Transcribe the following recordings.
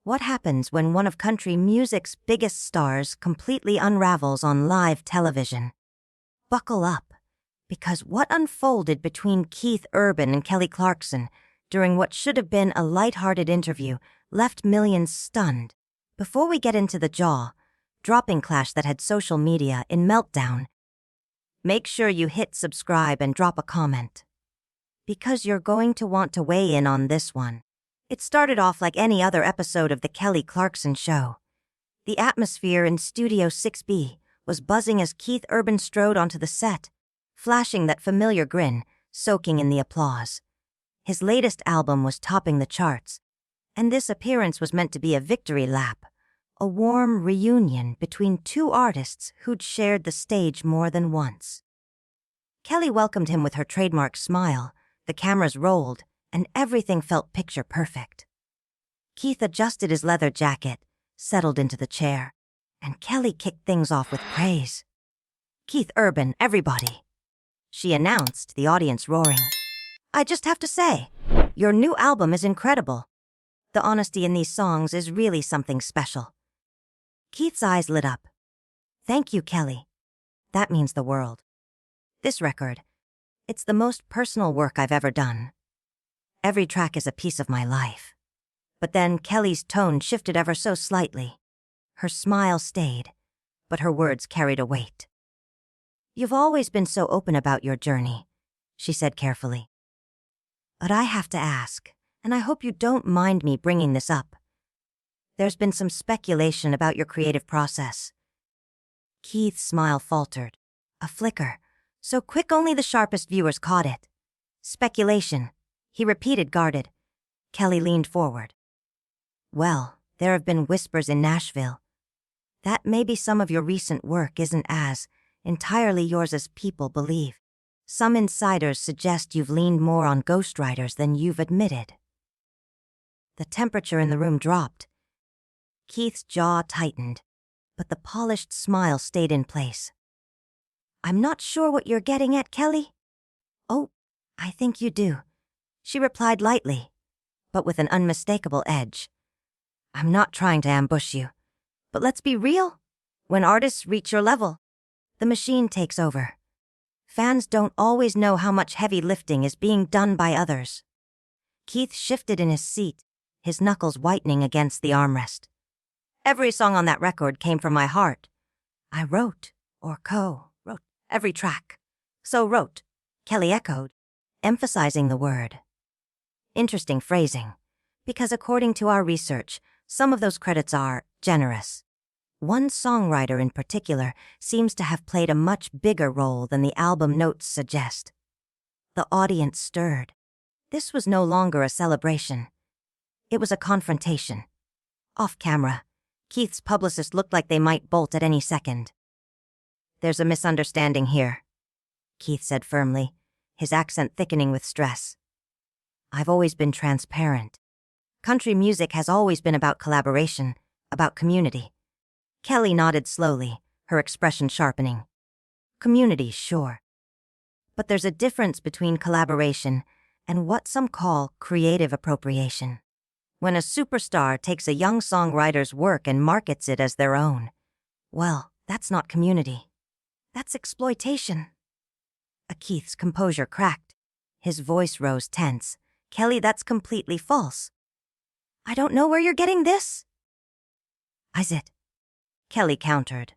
What happens when one of country music's biggest stars completely unravels on live television? Buckle up, because what unfolded between Keith Urban and Kelly Clarkson during what should have been a lighthearted interview left millions stunned. Before we get into the jaw-dropping clash that had social media in meltdown, make sure you hit subscribe and drop a comment, because you're going to want to weigh in on this one. It started off like any other episode of the Kelly Clarkson Show. The atmosphere in Studio 6B was buzzing as Keith Urban strode onto the set, flashing that familiar grin, soaking in the applause. His latest album was topping the charts, and this appearance was meant to be a victory lap, a warm reunion between two artists who'd shared the stage more than once. Kelly welcomed him with her trademark smile, the cameras rolled, and everything felt picture perfect. Keith adjusted his leather jacket, settled into the chair, and Kelly kicked things off with praise. "Keith Urban, everybody," she announced, the audience roaring. "I just have to say, your new album is incredible. The honesty in these songs is really something special." Keith's eyes lit up. "Thank you, Kelly. That means the world. This record, it's the most personal work I've ever done. Every track is a piece of my life." But then Kelly's tone shifted ever so slightly. Her smile stayed, but her words carried a weight. "You've always been so open about your journey," she said carefully. "But I have to ask, and I hope you don't mind me bringing this up. There's been some speculation about your creative process." Keith's smile faltered, a flicker, so quick only the sharpest viewers caught it. "Speculation," he repeated, guarded. Kelly leaned forward. "Well, there have been whispers in Nashville that maybe some of your recent work isn't as entirely yours as people believe. Some insiders suggest you've leaned more on ghostwriters than you've admitted." The temperature in the room dropped. Keith's jaw tightened, but the polished smile stayed in place. "I'm not sure what you're getting at, Kelly." "Oh, I think you do," she replied lightly, but with an unmistakable edge. "I'm not trying to ambush you, but let's be real. When artists reach your level, the machine takes over. Fans don't always know how much heavy lifting is being done by others." Keith shifted in his seat, his knuckles whitening against the armrest. "Every song on that record came from my heart. I wrote, or co-wrote, every track. So wrote," Kelly echoed, emphasizing the word. Interesting phrasing, because according to our research, some of those credits are generous. One songwriter in particular seems to have played a much bigger role than the album notes suggest. The audience stirred. This was no longer a celebration. It was a confrontation. Off camera, Keith's publicist looked like they might bolt at any second. "There's a misunderstanding here," Keith said firmly, his accent thickening with stress. "I've always been transparent. Country music has always been about collaboration, about community." Kelly nodded slowly, her expression sharpening. "Community, sure. But there's a difference between collaboration and what some call creative appropriation. When a superstar takes a young songwriter's work and markets it as their own, well, that's not community. That's exploitation." Keith's composure cracked. His voice rose tense. "Kelly, that's completely false. I don't know where you're getting this." "Is it?" Kelly countered.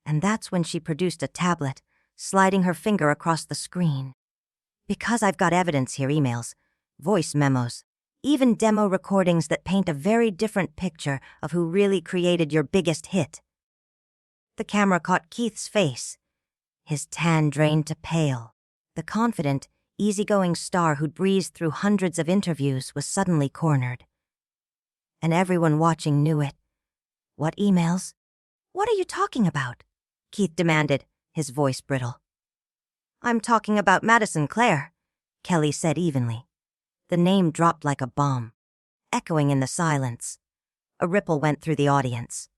And that's when she produced a tablet, sliding her finger across the screen. "Because I've got evidence here, emails, voice memos, even demo recordings that paint a very different picture of who really created your biggest hit." The camera caught Keith's face, his tan drained to pale. The confident, easygoing star who'd breezed through hundreds of interviews was suddenly cornered. And everyone watching knew it. "What emails? What are you talking about?" Keith demanded, his voice brittle. "I'm talking about Madison Clare," Kelly said evenly. The name dropped like a bomb, echoing in the silence. A ripple went through the audience.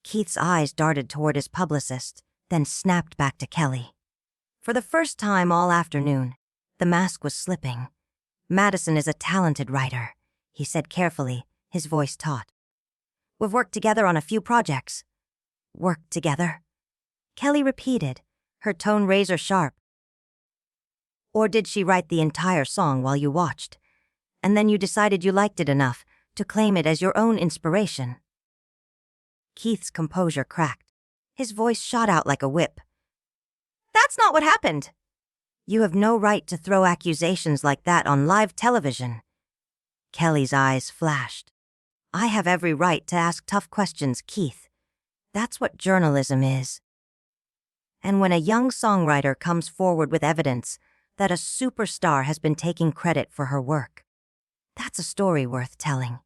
Keith's eyes darted toward his publicist, then snapped back to Kelly. For the first time all afternoon, the mask was slipping. "Madison is a talented writer," he said carefully, his voice taut. We've worked together on a few projects. Worked together? Kelly repeated, her tone razor sharp. Or did she write the entire song while you watched, and then you decided you liked it enough to claim it as your own inspiration? Keith's composure cracked. His voice shot out like a whip. That's not what happened. You have no right to throw accusations like that on live television. Kelly's eyes flashed. I have every right to ask tough questions, Keith. That's what journalism is. And when a young songwriter comes forward with evidence that a superstar has been taking credit for her work, that's a story worth telling.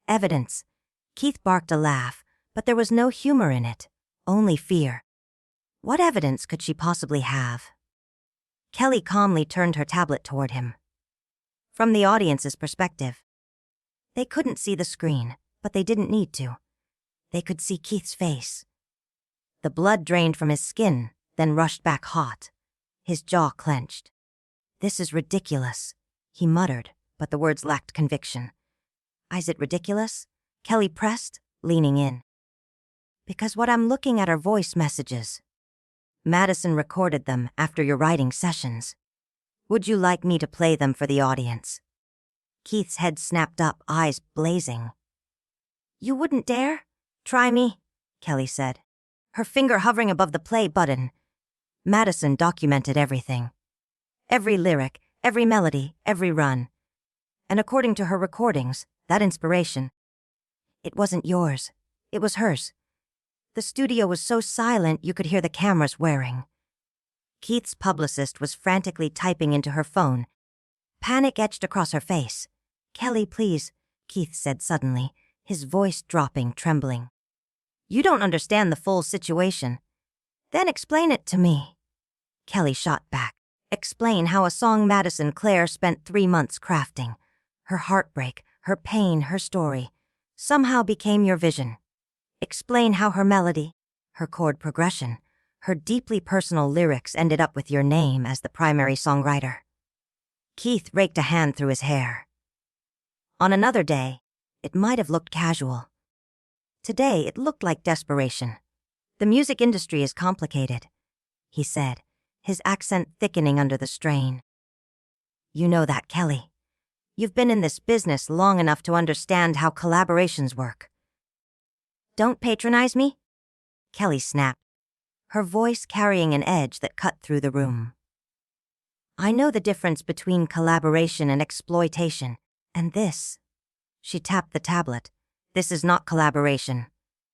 Evidence. Keith barked a laugh, but there was no humor in it, only fear. What evidence could she possibly have? Kelly calmly turned her tablet toward him. From the audience's perspective, they couldn't see the screen, but they didn't need to. They could see Keith's face. The blood drained from his skin, then rushed back hot. His jaw clenched. This is ridiculous, he muttered, but the words lacked conviction. Is it ridiculous? Kelly pressed, leaning in. Because what I'm looking at are voice messages. Madison recorded them after your writing sessions. Would you like me to play them for the audience? Keith's head snapped up, eyes blazing. You wouldn't dare? Try me, Kelly said, her finger hovering above the play button. Madison documented everything. Every lyric, every melody, every run. And according to her recordings, that inspiration, it wasn't yours. It was hers. The studio was so silent you could hear the cameras whirring. Keith's publicist was frantically typing into her phone. Panic etched across her face. Kelly, please, Keith said suddenly, his voice dropping, trembling. You don't understand the full situation. Then explain it to me. Kelly shot back. Explain how a song Madison Clare spent 3 months crafting. Her heartbreak, her pain, her story, somehow became your vision. Explain how her melody, her chord progression, her deeply personal lyrics ended up with your name as the primary songwriter. Keith raked a hand through his hair. On another day, it might have looked casual. Today, it looked like desperation. The music industry is complicated, he said, his accent thickening under the strain. You know that, Kelly. You've been in this business long enough to understand how collaborations work. Don't patronize me, Kelly snapped, her voice carrying an edge that cut through the room. I know the difference between collaboration and exploitation, and this. She tapped the tablet. This is not collaboration.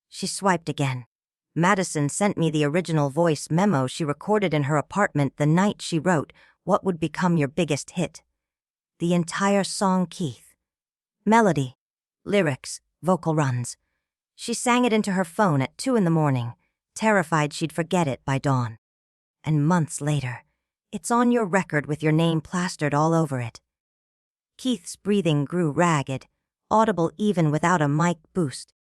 She swiped again. Madison sent me the original voice memo she recorded in her apartment the night she wrote what would become your biggest hit. The entire song, Keith. Melody, lyrics, vocal runs. She sang it into her phone at 2 a.m, terrified she'd forget it by dawn. And months later, it's on your record with your name plastered all over it. Keith's breathing grew ragged, audible even without a mic boost.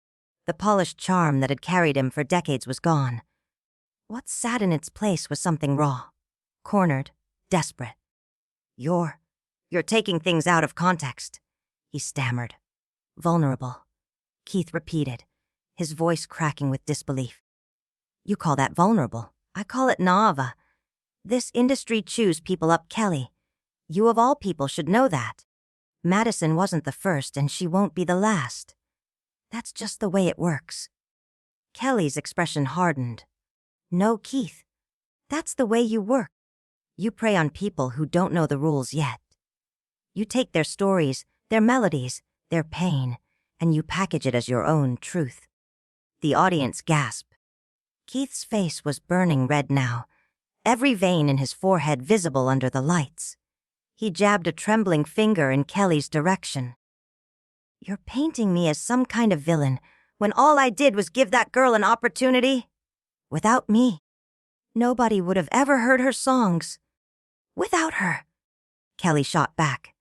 The polished charm that had carried him for decades was gone. What sat in its place was something raw, cornered, desperate. You're taking things out of context, he stammered. Vulnerable, Keith repeated, his voice cracking with disbelief. You call that vulnerable. I call it naive. This industry chews people up, Kelly. You of all people should know that. Madison wasn't the first, and she won't be the last. That's just the way it works. Kelly's expression hardened. No, Keith. That's the way you work. You prey on people who don't know the rules yet. You take their stories, their melodies, their pain, and you package it as your own truth. The audience gasped. Keith's face was burning red now, every vein in his forehead visible under the lights. He jabbed a trembling finger in Kelly's direction. You're painting me as some kind of villain when all I did was give that girl an opportunity. Without me, nobody would have ever heard her songs. Without her, Kelly shot back,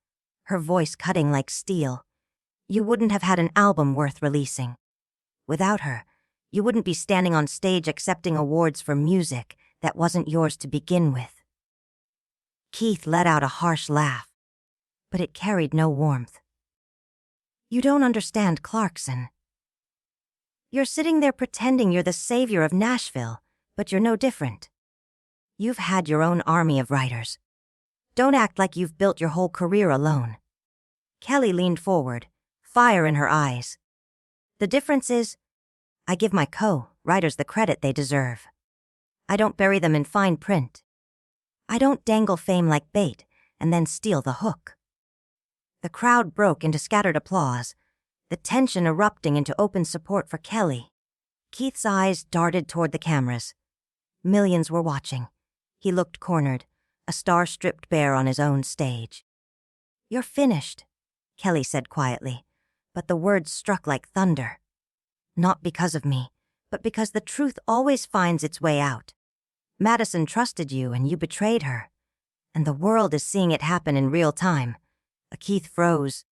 her voice cutting like steel. You wouldn't have had an album worth releasing. Without her, you wouldn't be standing on stage accepting awards for music that wasn't yours to begin with. Keith let out a harsh laugh, but it carried no warmth. You don't understand Clarkson. You're sitting there pretending you're the savior of Nashville, but you're no different. You've had your own army of writers. Don't act like you've built your whole career alone. Kelly leaned forward, fire in her eyes. The difference is, I give my co-writers the credit they deserve. I don't bury them in fine print. I don't dangle fame like bait and then steal the hook. The crowd broke into scattered applause, the tension erupting into open support for Kelly. Keith's eyes darted toward the cameras. Millions were watching. He looked cornered, a star stripped bare on his own stage. You're finished, Kelly said quietly, but the words struck like thunder. Not because of me, but because the truth always finds its way out. Madison trusted you and you betrayed her. And the world is seeing it happen in real time. Keith froze,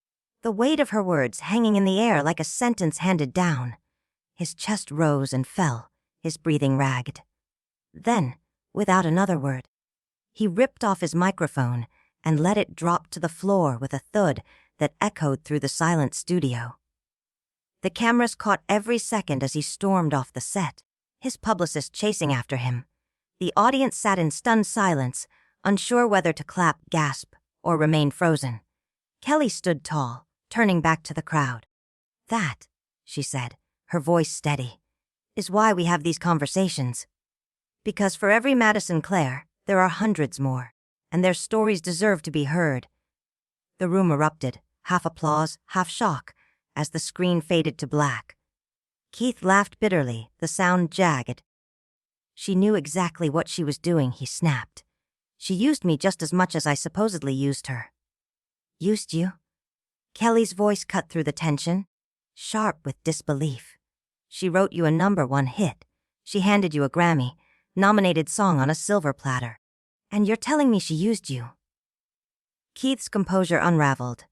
the weight of her words hanging in the air like a sentence handed down. His chest rose and fell, his breathing ragged. Then, without another word, he ripped off his microphone and let it drop to the floor with a thud that echoed through the silent studio. The cameras caught every second as he stormed off the set, his publicist chasing after him. The audience sat in stunned silence, unsure whether to clap, gasp, or remain frozen. Kelly stood tall, turning back to the crowd. That, she said, her voice steady, is why we have these conversations. Because for every Madison Clare, there are hundreds more, and their stories deserve to be heard. The room erupted, half applause, half shock, as the screen faded to black. Keith laughed bitterly, the sound jagged. She knew exactly what she was doing, he snapped. She used me just as much as I supposedly used her. Used you? Kelly's voice cut through the tension, sharp with disbelief. She wrote you a #1 hit. She handed you a Grammy, nominated song on a silver platter. And you're telling me she used you? Keith's composure unraveled.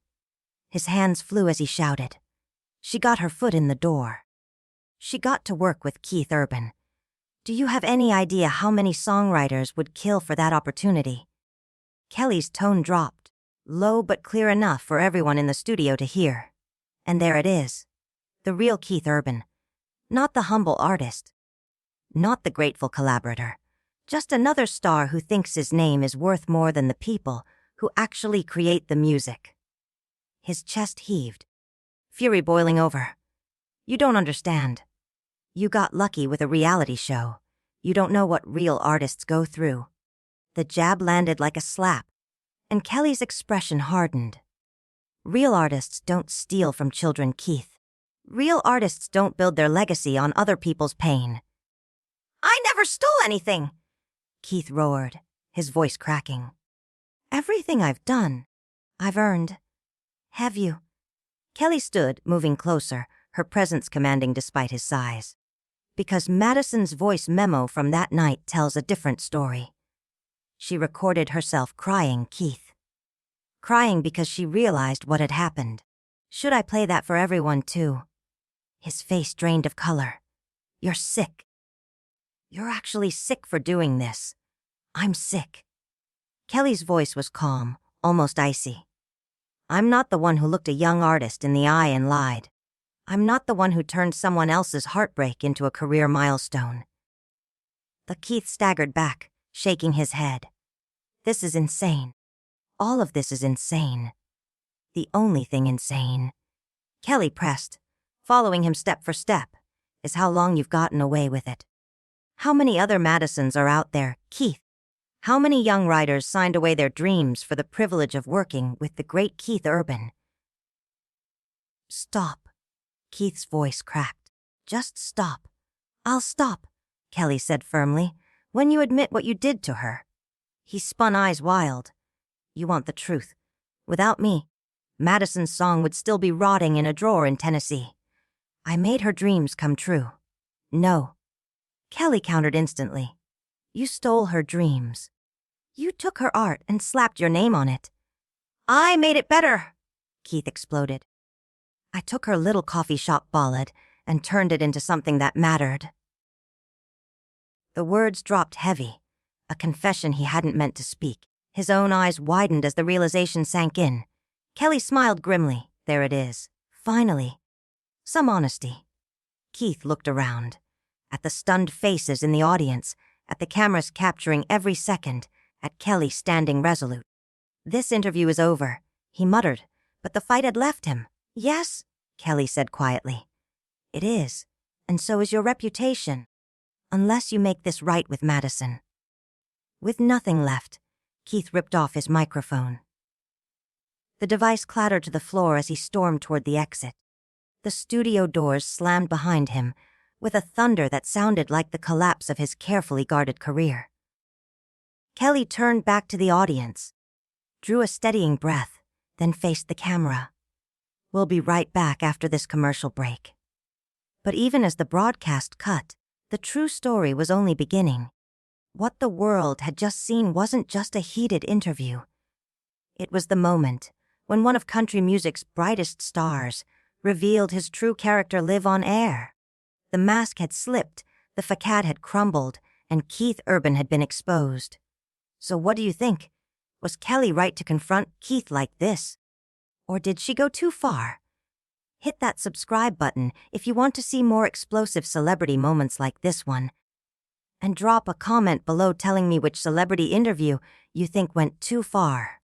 His hands flew as he shouted. She got her foot in the door. She got to work with Keith Urban. Do you have any idea how many songwriters would kill for that opportunity? Kelly's tone dropped, low but clear enough for everyone in the studio to hear. And there it is. The real Keith Urban. Not the humble artist. Not the grateful collaborator. Just another star who thinks his name is worth more than the people who actually create the music. His chest heaved, fury boiling over. You don't understand. You got lucky with a reality show. You don't know what real artists go through. The jab landed like a slap, and Kelly's expression hardened. Real artists don't steal from children, Keith. Real artists don't build their legacy on other people's pain. I never stole anything, Keith roared, his voice cracking. Everything I've done, I've earned. Have you? Kelly stood, moving closer, her presence commanding despite his size. Because Madison's voice memo from that night tells a different story. She recorded herself crying, Keith. Crying because she realized what had happened. Should I play that for everyone, too? His face drained of color. You're sick. You're actually sick for doing this. I'm sick. Kelly's voice was calm, almost icy. I'm not the one who looked a young artist in the eye and lied. I'm not the one who turned someone else's heartbreak into a career milestone. The Keith staggered back, shaking his head. This is insane. All of this is insane. The only thing insane, Kelly pressed, following him step for step, is how long you've gotten away with it. How many other Madisons are out there, Keith? How many young writers signed away their dreams for the privilege of working with the great Keith Urban? Stop. Keith's voice cracked. Just stop. I'll stop, Kelly said firmly, when you admit what you did to her. He spun eyes wild. You want the truth. Without me, Madison's song would still be rotting in a drawer in Tennessee. I made her dreams come true. No. Kelly countered instantly. You stole her dreams. You took her art and slapped your name on it. I made it better, Keith exploded. I took her little coffee shop ballad and turned it into something that mattered. The words dropped heavy, a confession he hadn't meant to speak. His own eyes widened as the realization sank in. Kelly smiled grimly. There it is. Finally. Some honesty. Keith looked around. At the stunned faces in the audience, at the cameras capturing every second, at Kelly standing resolute. "This interview is over," he muttered, but the fight had left him. "Yes," Kelly said quietly. "It is, and so is your reputation. Unless you make this right with Madison." With nothing left, Keith ripped off his microphone. The device clattered to the floor as he stormed toward the exit. The studio doors slammed behind him, with a thunder that sounded like the collapse of his carefully guarded career. Kelly turned back to the audience, drew a steadying breath, then faced the camera. "We'll be right back after this commercial break." But even as the broadcast cut, the true story was only beginning. What the world had just seen wasn't just a heated interview. It was the moment when one of country music's brightest stars revealed his true character live on air. The mask had slipped, the facade had crumbled, and Keith Urban had been exposed. So what do you think? Was Kelly right to confront Keith like this? Or did she go too far? Hit that subscribe button if you want to see more explosive celebrity moments like this one. And drop a comment below telling me which celebrity interview you think went too far.